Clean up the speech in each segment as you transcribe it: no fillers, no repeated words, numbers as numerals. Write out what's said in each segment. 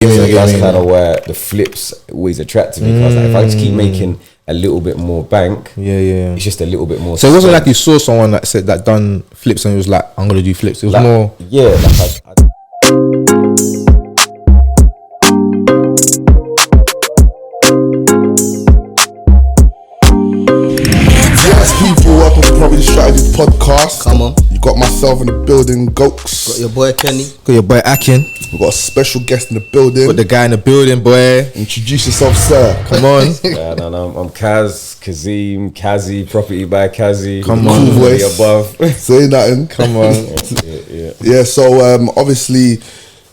So that's kind of where the flips always attracted me. Because like, if I just keep making a little bit more bank, it's just a little bit more. So it wasn't like you saw someone that said that done flips and it was like, I'm gonna do flips. It was like, more, like people, welcome to Probably the Strategist podcast. Come on. You got myself in the building, Goats. Got your boy Kenny. got your boy Akin. We got a special guest in the building. Got the guy in the building, boy. Introduce yourself, sir. Come on. I'm Kazy, property by Kazy. Come on. Cool voice. Above. Say nothing. Come on. Yeah, so obviously,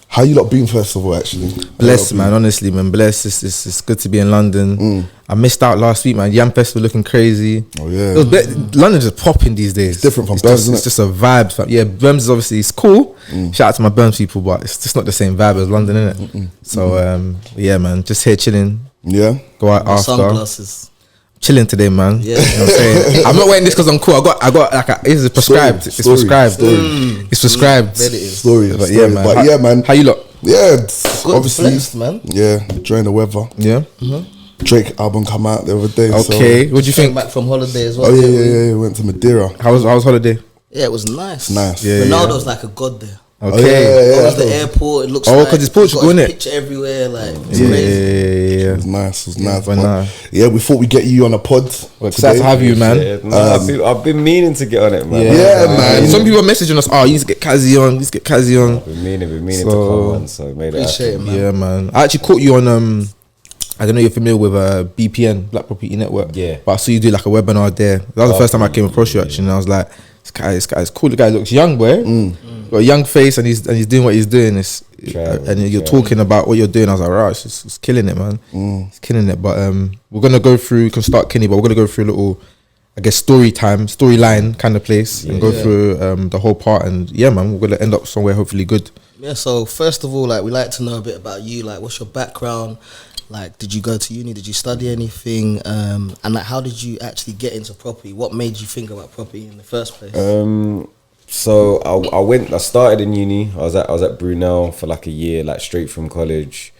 how you lot been first of all, actually? Blessed, man. Honestly, man. Blessed. It's good to be in London. I missed out last week, man. Yam Festival looking crazy. Oh, yeah. It was London's just popping these days. It's different from it's Birms, just, isn't it's it? just a vibe. Fam. Yeah, Birms is obviously, it's cool. Shout out to my Birms people, but it's just not the same vibe as London, innit? So, yeah, man. Just here chilling. Yeah. Go out after. Sunglasses. Chilling today, man. Yeah. You know what I'm saying? I'm not wearing this because I'm cool. I got like it's prescribed. Story. It's prescribed. Story. It's prescribed. Bet it is. Story. But yeah, man. But yeah, man. How you look? Yeah, it's Good, obviously. flexed, man. Yeah, enjoying the weather. Yeah. Drake album come out the other day. Okay. What do you Came think? back from holiday as well. So, oh, didn't we? yeah. Went to Madeira. How was holiday? Yeah, it was nice. Nice. Yeah, Ronaldo's like a god there. Okay. Go to the airport, it looks Oh, like 'cause it's Portugal, got his innit? picture everywhere, like it's Yeah. crazy. It was nice. very man. nice. Yeah, we thought we'd get you on a pod. Well, excited to have you, man. Yeah, no, I've been meaning to get on it, man. Yeah, man. Some people are messaging us. Oh, you need to get Kazy on. You need to get Kazy on. Been meaning to So- come on, so made it Appreciate happen. it, man. Yeah, man. I actually caught you on I don't know if you're familiar with BPN, Black Property Network. Yeah. But I saw you do like a webinar there. That was the first time I came across you actually, and I was like, this guy's cool. The guy looks young, boy. Got a young face, and he's doing what he's doing. And you're talking about what you're doing. I was like, right, it's killing it, man. It's killing it. But we're gonna go through. Can start Kenny, but we're gonna go through a little, I guess, storyline kind of place, and go through the whole part. And yeah, man, we're gonna end up somewhere hopefully good. Yeah, so first of all, like we like to know a bit about you, like what's your background? Like, did you go to uni? Did you study anything? And like, how did you actually get into property? What made you think about property in the first place? So I started in uni. I was at Brunel for like a year, like straight from college.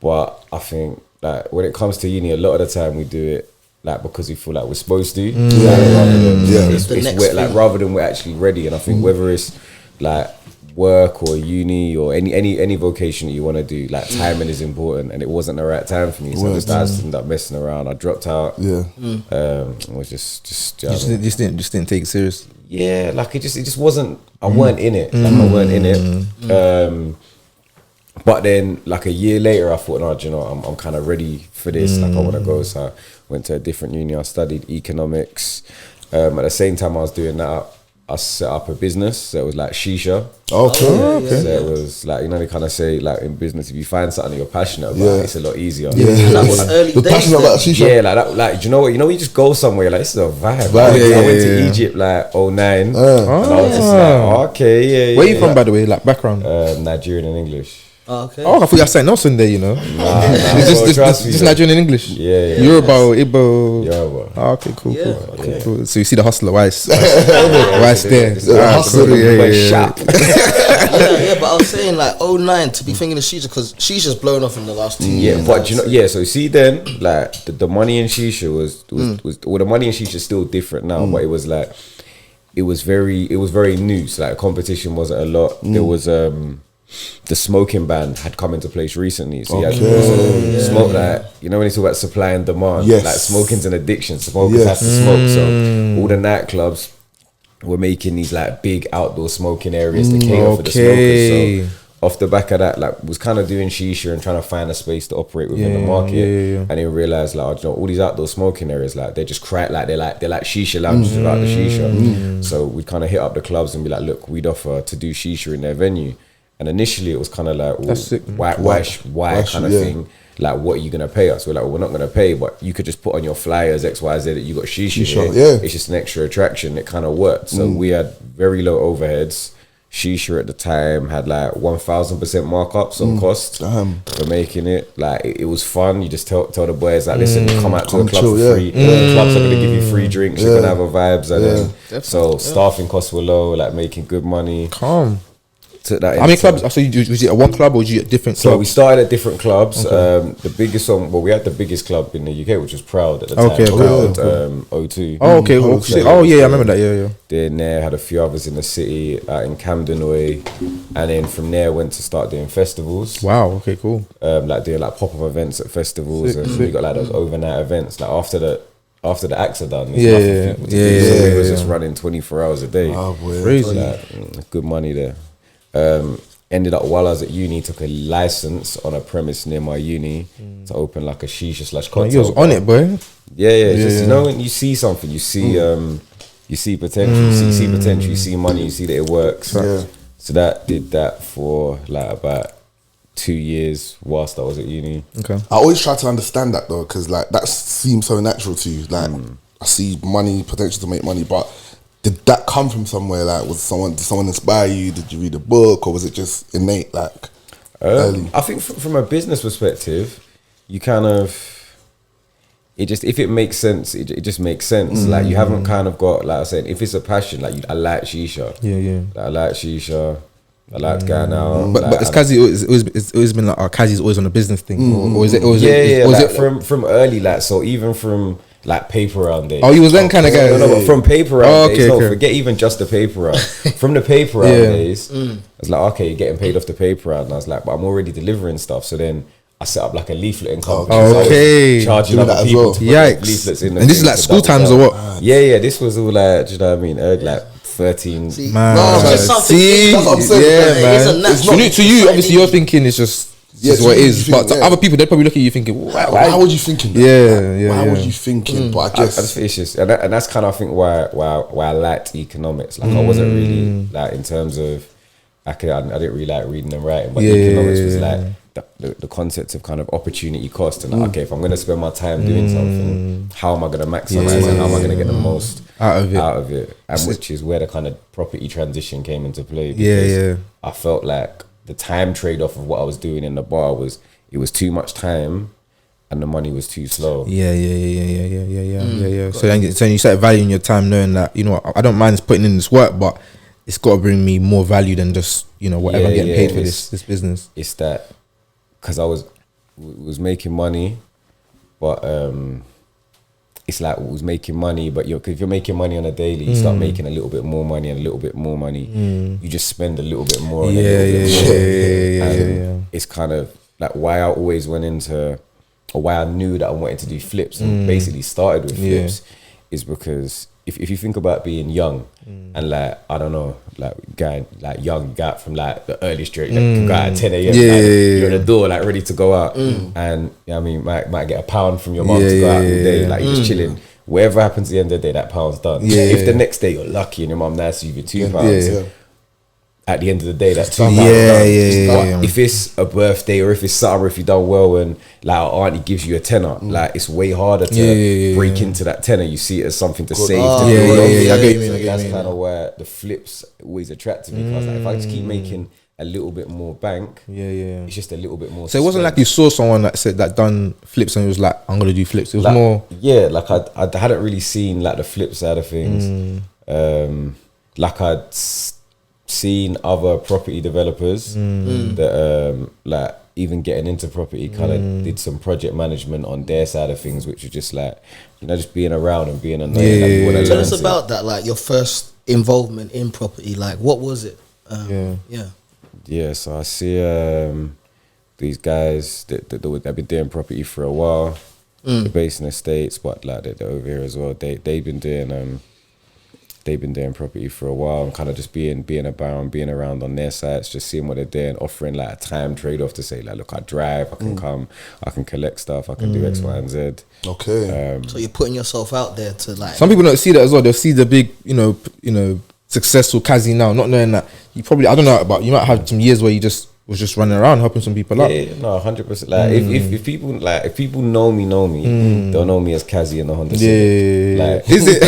But I think like when it comes to uni, a lot of the time we do it like because we feel like we're supposed to. Rather than we're actually ready. And I think whether it's like work or uni or any vocation that you want to do, like timing is important, and it wasn't the right time for me, so I just ended up messing around. I dropped out. It was just You just didn't take it serious. yeah, like it just wasn't. I weren't in it. Like I weren't in it. But then, like a year later, I thought, no, do you know, I'm kind of ready for this. Like I want to go, so I went to a different uni. I studied economics. At the same time, I was doing that. I set up a business. So it was like shisha. Okay. So it was like, you know, they kind of say like in business, if you find something that you're passionate about, it's a lot easier. That was early You're days. passionate about shisha? Yeah, like that. Like, do you know what? You know, you just go somewhere. Like, this is a vibe. I went to Egypt like 2009, and I was just like, okay, yeah. Where you from, by the way? Like background? Nigerian and English. Oh, okay. Oh, I thought you had something else in there. You know, just Nigerian and English. Yeah. Yoruba or Igbo. Yoruba. Oh, okay, cool. Yeah. Cool. So you see the hustler, why it's there? Shop. yeah, but I was saying like 09 to be thinking of shisha, because shisha's blown off in the last 2 years. Yeah, but you know, so see then, like the money in shisha was well, the money in shisha is still different now, but it was like it was very new. So like competition wasn't a lot. There was the smoking ban had come into place recently, so you had smoke. Like, you know, when you talk about supply and demand, like smoking's an addiction. Smokers have to smoke, so all the nightclubs were making these like big outdoor smoking areas to cater for the smokers. So off the back of that, like, was kind of doing shisha and trying to find a space to operate within the market, and then realized like, you know, all these outdoor smoking areas, like they're just they're like shisha lounges without the shisha. So we kind of hit up the clubs and be like, look, we'd offer to do shisha in their venue. And initially it was kind of like, why kind of thing. Like, what are you gonna pay us? We're like, well, we're not gonna pay, but you could just put on your flyers XYZ that you got shisha here. It's just an extra attraction. It kind of worked. So we had very low overheads. Shisha at the time had like 1,000% markups on cost for making it. Like it was fun. You just tell the boys like, listen, come out to a club for free. The clubs are gonna give you free drinks. You're gonna have a vibes, and then so staffing costs were low. Like making good money. Calm. took that. How many into- clubs? So was it at one club or was you at different So clubs? we started at different clubs. Okay. The biggest one, well, we had the biggest club in the UK, which was Proud at the time. Okay, Proud, cool. O2. Oh, okay. Oh, shit. okay. Oh, yeah, I remember that. Yeah. Then there had a few others in the city, in Camden Way, and then from there went to start doing festivals. Wow. Okay. Cool. Like doing like pop-up events at festivals, Sick, and sick. we got like those overnight events. Like after the acts are done, there's Yeah, nothing yeah, for people to yeah, do. So yeah, we was yeah. just running 24 hours a day. Oh, boy. Crazy. Like, good money there. Ended up while I was at uni, took a license on a premise near my uni to open like a shisha slash Man, cocktail. you was on bar. it, boy. Yeah, it's just, yeah. you know, when you see something, you see potential, you see potential, you see money, you see that it works. Yeah. So that did that for like about 2 years whilst I was at uni. Okay. I always try to understand that though, because like that seems so natural to you. Like I see money, potential to make money, but did that come from somewhere? Like, did someone inspire you? Did you read a book, or was it just innate? Like, early? I think from a business perspective, you kind of if it makes sense, it just makes sense. Like you haven't kind of got, like I said, if it's a passion, like I like shisha. Yeah. Like, I like shisha. I like going out. But like, it's Kazy. It's always been like, Kazy's always on a business thing, or is it? Or is yeah, it? Or is like it from early, like so even from like paper round days. Oh, you was then kind of guy. No, but from paper round Oh, days, okay, no, okay. forget even just the paper round. From the paper round Yeah. days, I was like, okay, you're getting paid off the paper round. And I was like, but I'm already delivering stuff. So then I set up like a leafleting company. Oh, So I was okay. charging Doing other that as people well. to put Yikes. leaflets in. And this is thing like to school double times down. or what? Yeah, this was all like, do you know what I mean? Like 13. See, Man, no, it's something see, That's what I'm saying. yeah, It man. isn't natural. To you, It's like obviously, you're thinking it's just Yeah, is what it to you, is. you But think, to yeah. other people, they probably look at you thinking, Why would you thinking that? Yeah, Why yeah, would yeah. you thinking? But I I guess just think it's just, and that's kind of I think why I liked economics. Like I wasn't really like in terms of I didn't really like reading and writing, but Yeah, economics was yeah, like the concept of kind of opportunity cost and like, okay, if I'm gonna spend my time doing something, how am I gonna maximize and how am I gonna get the most Out of it. and which is where the kind of property transition came into play. Yeah, Because yeah. I felt like the time trade off of what I was doing in the bar was too much time and the money was too slow. Yeah. So then you start valuing your time, knowing that, you know, I don't mind putting in this work, but it's got to bring me more value than just, you know, whatever I'm Yeah, getting yeah, paid for it's- this business. It's that because I was making money, but it's like was making money, but if you're making money on a daily, you start making a little bit more money and a little bit more money. You just spend a little bit more and a little bit more. And it's kind of like why I always went into, or why I knew that I wanted to do flips and basically started with flips is because if you think about being young and like, I don't know, like guy like young, you got from like the early street, like you got at 10 a.m. You're at the door like ready to go out and you know what I mean might get a pound from your mum to go out all day, like you're just chilling. Whatever happens at the end of the day, that pound's done. If the next day you're lucky and your mum nice to you with £2, at the end of the day, that's £2 done. But if it's a birthday or if it's something, or if you've done well and like our auntie gives you a tenner, like it's way harder to break into that tenner. You see it as something to save. Oh, to build on. I get you, So I get that's you. kind of where the flips always attracted me. Because like, if I just keep making a little bit more bank, it's just a little bit more. So it wasn't like you saw someone that said that done flips and it was like, I'm gonna do flips. It was like, more, yeah, like I hadn't really seen like the flip side of things. Like seen other property developers that like even getting into property kind of did some project management on their side of things, which was just like, you know, just being around and being annoying. Like, you wanna Tell learn us to- about that, like your first involvement in property. Like, what was it? Yeah, so I see these guys that they've been doing property for a while. They're based in the States, but like they're over here as well. They've been doing property for a while and kind of just being about, being around on their sites, just seeing what they're doing, offering like a time trade off to say like, look, I drive, I can come, I can collect stuff, I can do X, Y, and Z. okay. So you're putting yourself out there to like. some people don't see that as well. They'll see the big, you know, successful Kazy now, not knowing that you probably, I don't know, but you might have some years where you just was just running around helping some people out. Yeah, no, 100%. Like if people know me, they'll know me as Kazy in the Honda Civic. Like, Is it?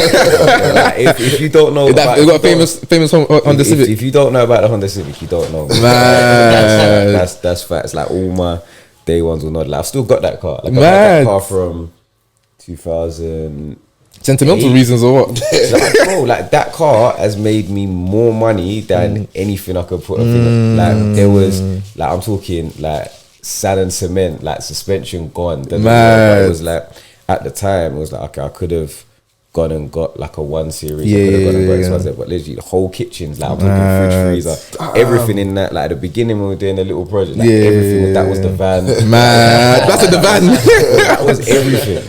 like, if you don't know, Is that, about, it got famous Honda Civic. If you don't know about the Honda Civic, you don't know. Man. That's facts. Like all my day ones will know. Like I've still got that car. Like I had Man. that car from 2000. Sentimental reasons or what? Like, bro, like that car has made me more money than anything I could put a finger. Like there was, like I'm talking like sand and cement, like suspension gone. It was like at the time it was like okay, I could have gone and got like a 1 Series. I could have gone and got this one, but literally the whole kitchens, like I'm talking fridge, freezer, everything in that. Like at the beginning when we were doing the little project, like everything that was the van. Man, that's the van. That was everything.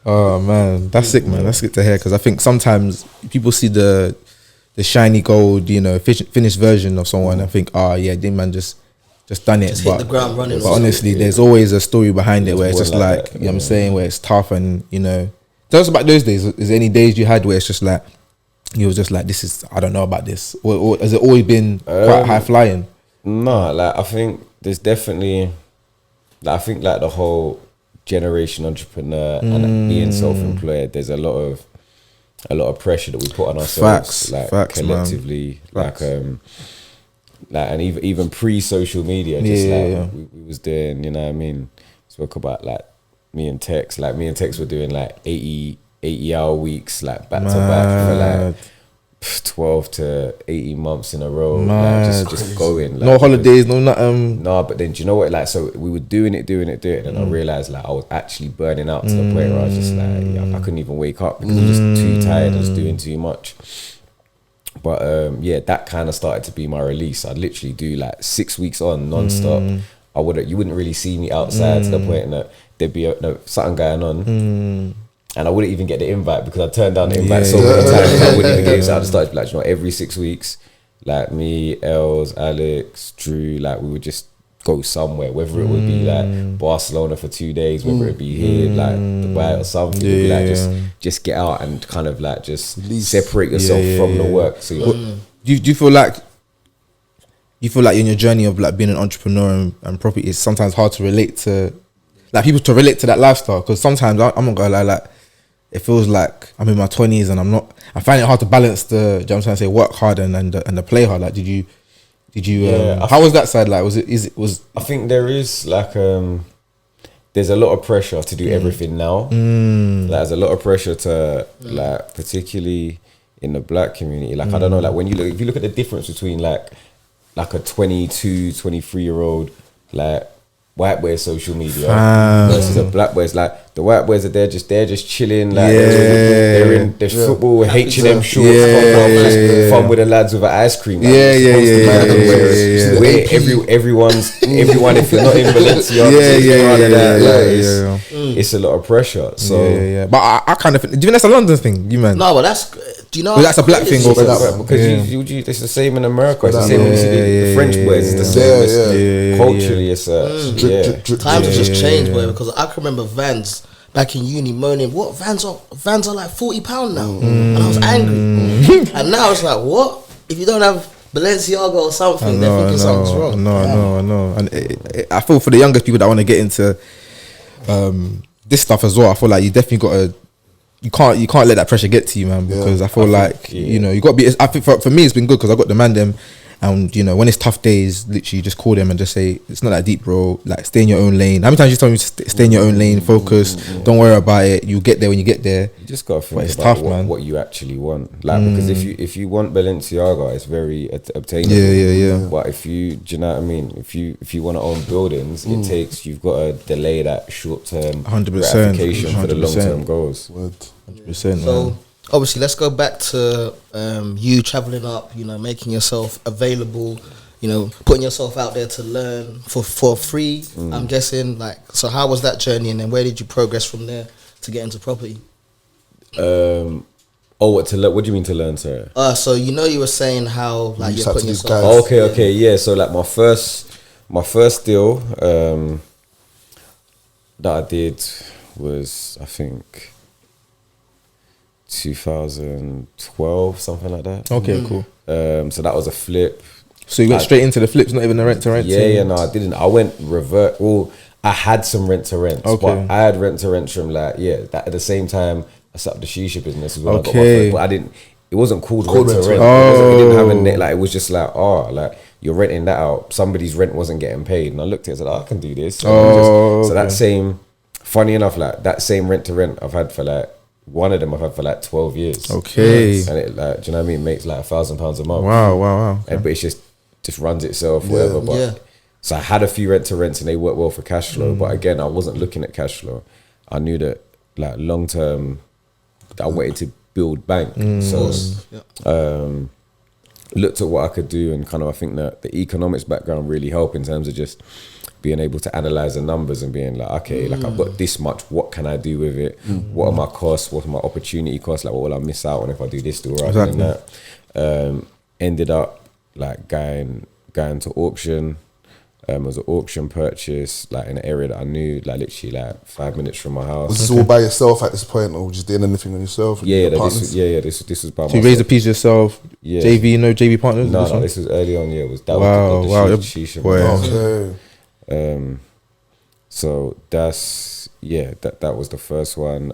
Oh man, that's sick, man. That's good to hear because I think sometimes people see the shiny gold, you know, finished version of someone and think, oh yeah, this man just done it. Just hit the ground running. But honestly, there's always a story behind it where it's just like you know what I'm saying, where it's tough and you know. Tell us about those days. Is there any days you had where it's just like you was just like, this is I don't know about this, or has it always been quite high flying? No, like I think there's definitely, like I think like the whole generation entrepreneur and being self-employed, there's a lot of pressure that we put on ourselves, Facts, collectively, man. like and even pre-social media, just we was doing, you know what I mean, spoke about like me and Tex were doing like 80 hour weeks, like back to back for like 12 to 18 months in a row, like just going, like, no holidays, no nothing. No, but then do you know what? Like, so we were doing it, and I realized like I was actually burning out to the point where I was just like, I couldn't even wake up because I was just too tired. I was doing too much. But that kind of started to be my release. I'd literally do like 6 weeks on non-stop. You wouldn't really see me outside to the point that there'd be something going on. And I wouldn't even get the invite because I turned down the invite so many times. I wouldn't even get it. So I just started like, you know, every 6 weeks, like me, Els, Alex, Drew, like we would just go somewhere, whether it would be like Barcelona for 2 days, whether it be here, like Dubai or something. We'd be like just get out and kind of like just separate yourself from the work. So do you feel like in your journey of like being an entrepreneur and property, it's sometimes hard to relate to, like people to relate to that lifestyle? Because sometimes I'm not gonna lie, like it feels like I'm in my 20s and I find it hard to balance the, you know what I'm trying to say, work hard and the play hard. Like did you how was that side like? I think there is like there's a lot of pressure to do everything now. Like, there's a lot of pressure to like, particularly in the black community, like I don't know, like when if you look at the difference between like a 22, 23-year-old like white boy social media versus a black boy. It's like the white boys are they're just chilling, like they're in their football, H&M shorts, fun with the lads with an ice cream. Like, everyone if you're not in Balenciaga, it's a lot of pressure. So but I kind of think, do you think that's a London thing, you man? No, but that's, do you know? Well, that's a black thing, because it's the same in America. It's the same when you see the French boys. It's the same. Culturally, it's times have just changed, boy. Because I can remember Vans back in uni moaning, what Vans are like £40 now, and I was angry. And now it's like, what? If you don't have Balenciaga or something, they're thinking something's wrong. I know. And I feel for the younger people that want to get into this stuff as well, I feel like you definitely got to. You can't let that pressure get to you, man. Because I feel like you know you got to be. I think for me it's been good because I got the man them. And you know, when it's tough days, literally just call them and just say, it's not that deep, bro. Like, stay in your own lane. How many times you told me to stay in your own lane, focus, don't worry about it. You'll get there when you get there. You just gotta think about what you actually want. Like, because if you want Balenciaga, it's very attainable. Yeah. But do you know what I mean? If you want to own buildings, you've got to delay that short term gratification for the long term goals. 100%. So, obviously, let's go back to you traveling up, you know, making yourself available, you know, putting yourself out there to learn for free. I'm guessing, like, so how was that journey, and then where did you progress from there to get into property? What do you mean to learn, sir? So you know, you were saying how like you're putting yourself. Okay, yeah. So like my first deal that I did was, I think, 2012, something like that. Okay, cool. So that was a flip. So you went straight into the flips, not even a rent to rent? No, I didn't. I went revert. Well, I had some rent to rent. Okay. But I had rent to rent from that at the same time I set up the shisha business as well. Okay. I got my first, but I didn't. It wasn't called rent to rent. It didn't have a net. Like, it was just like, like you're renting that out. Somebody's rent wasn't getting paid, and I looked at it and said, I can do this. So that same, funny enough, like that same rent to rent I've had for like one of them I've had for like 12 years. Okay. And it like, do you know what I mean? It makes like £1,000 a month. Wow. Okay. And, but it's just runs itself, whatever. But so I had a few rent to rents and they work well for cash flow. But again, I wasn't looking at cash flow. I knew that like long term, I wanted to build bank. So looked at what I could do, and kind of I think that the economics background really helped in terms of just being able to analyze the numbers and being like, okay, like I've got this much, what can I do with it? What are my costs? What are my opportunity costs? Like what will I miss out on if I do this do rather than that? Ended up like going to auction. It was an auction purchase, like in an area that I knew, like literally like 5 minutes from my house. Was this all by yourself at this point, or just doing anything on yourself? This was by myself. So you raised a piece yourself, JV, no JV partners? No, this was early on, was the shisha. Okay. So that's, that was the first one.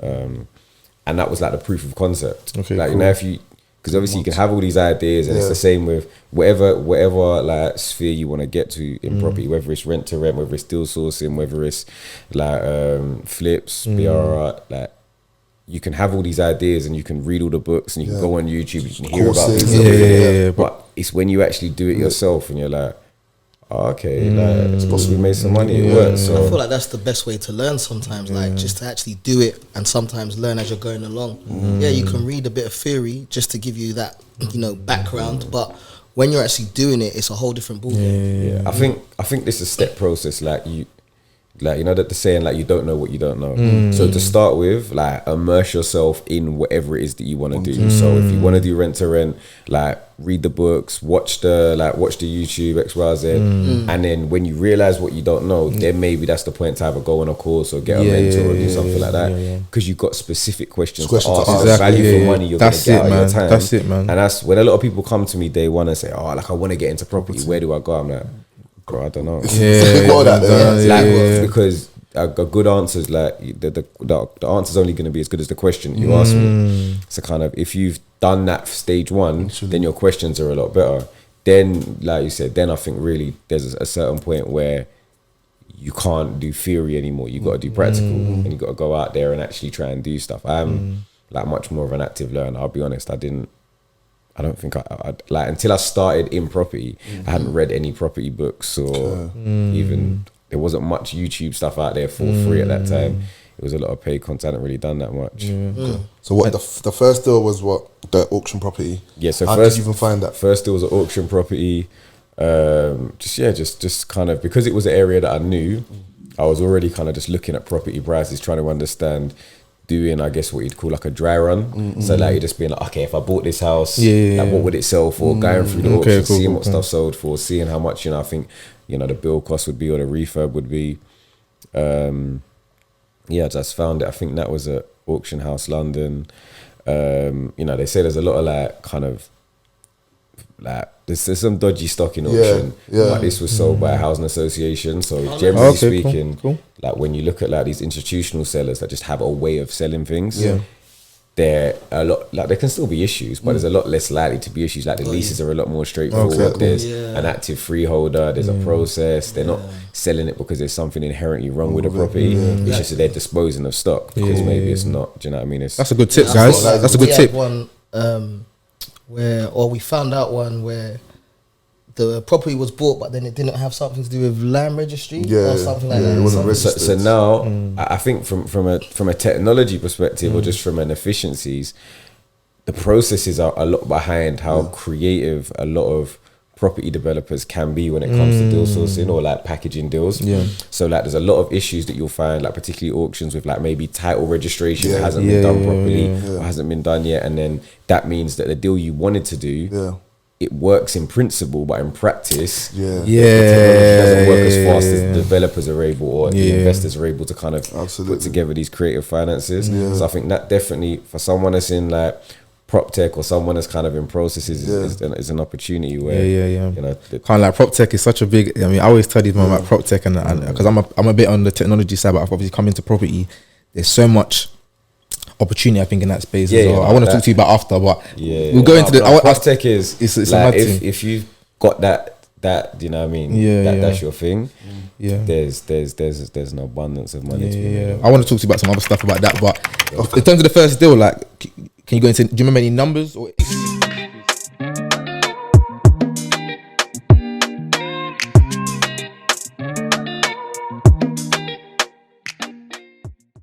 And that was like the proof of concept. Okay, like, cool. you know, if you, because obviously you can have all these ideas, and it's the same with whatever like sphere you want to get to in property, whether it's rent to rent, whether it's deal sourcing, whether it's like flips, BRR, like you can have all these ideas and you can read all the books and you can go on YouTube, you can hear about these but it's when you actually do it yourself and you're like, oh, okay, like it's possible we made some money, it works. So I feel like that's the best way to learn sometimes, like just to actually do it and sometimes learn as you're going along. Yeah, you can read a bit of theory just to give you that, you know, background, but when you're actually doing it, it's a whole different ballgame. I think this is a step process, like you know that the saying, like you don't know what you don't know. So to start with, like immerse yourself in whatever it is that you want to do. So if you want to do rent to rent, like read the books, watch the YouTube XYZ, and then when you realize what you don't know, then maybe that's the point to either go on a course or get a mentor or do something like that, because you've got specific questions to ask. Exactly, the value for money you're going to get out of your time. That's it, man. And that's when a lot of people come to me day one and say, oh, like I want to get into property, where do I go? I'm like, bro, I don't know. Because a good answer is like the answer's only going to be as good as the question you ask me. So kind of if you've done that stage one, then your questions are a lot better. Then, like you said, then I think really there's a certain point where you can't do theory anymore. You got to do practical, and you got to go out there and actually try and do stuff. I'm like much more of an active learner. I'll be honest. I don't think I like until I started in property, I hadn't read any property books or even there wasn't much YouTube stuff out there for free at that time. It was a lot of paid content. I hadn't really done that much. So what the first deal was, what, the auction property? Yeah. So how first, did you even find that? First deal was an auction property. Just kind of because it was an area that I knew, I was already kind of just looking at property prices, trying to understand. Doing, I guess, what you'd call like a dry run. So like you're just being like, okay, if I bought this house, like what would it sell for? Going through the auction, seeing what stuff sold for, seeing how much, you know, I think, you know, the build cost would be or the refurb would be. I just found it. I think that was at Auction House London. You know, they say there's a lot of like kind of like there's some dodgy stock in auction. Like this was sold by a housing association. So generally speaking, like when you look at like these institutional sellers that just have a way of selling things, they're a lot like there can still be issues, but there's a lot less likely to be issues. Like the leases are a lot more straightforward. There's an active freeholder. There's a process. They're not selling it because there's something inherently wrong with the property. It's just that they're disposing of stock because maybe it's not. Do you know what I mean? That's a good tip, guys. That's a good tip. We found out one where the property was bought, but then it didn't have something to do with land registry or something like that. It wasn't registered. So now, I think from a technology perspective or just from an efficiencies, the processes are a lot behind how creative a lot of property developers can be when it comes to deal sourcing or like packaging deals. So like there's a lot of issues that you'll find, like particularly auctions with like maybe title registration hasn't been done properly or hasn't been done yet, and then that means that the deal you wanted to do it works in principle, but in practice the technology doesn't work as fast as the developers are able or the investors are able to kind of put together these creative finances. So I think that definitely for someone that's in like prop tech or someone that's kind of in processes is an opportunity where you know kind of like prop tech is such a big. I mean, I always tell these man about prop tech and because I'm a bit on the technology side, but I've obviously come into property. There's so much opportunity, I think, in that space as well. I want to talk to you about after, but we'll go into the prop tech is it's like if you've got that you know what I mean, that's your thing. There's an abundance of money to be made. I want to talk to you about some other stuff about that, but In terms of the first deal, like, can you go into? Do you remember any numbers or?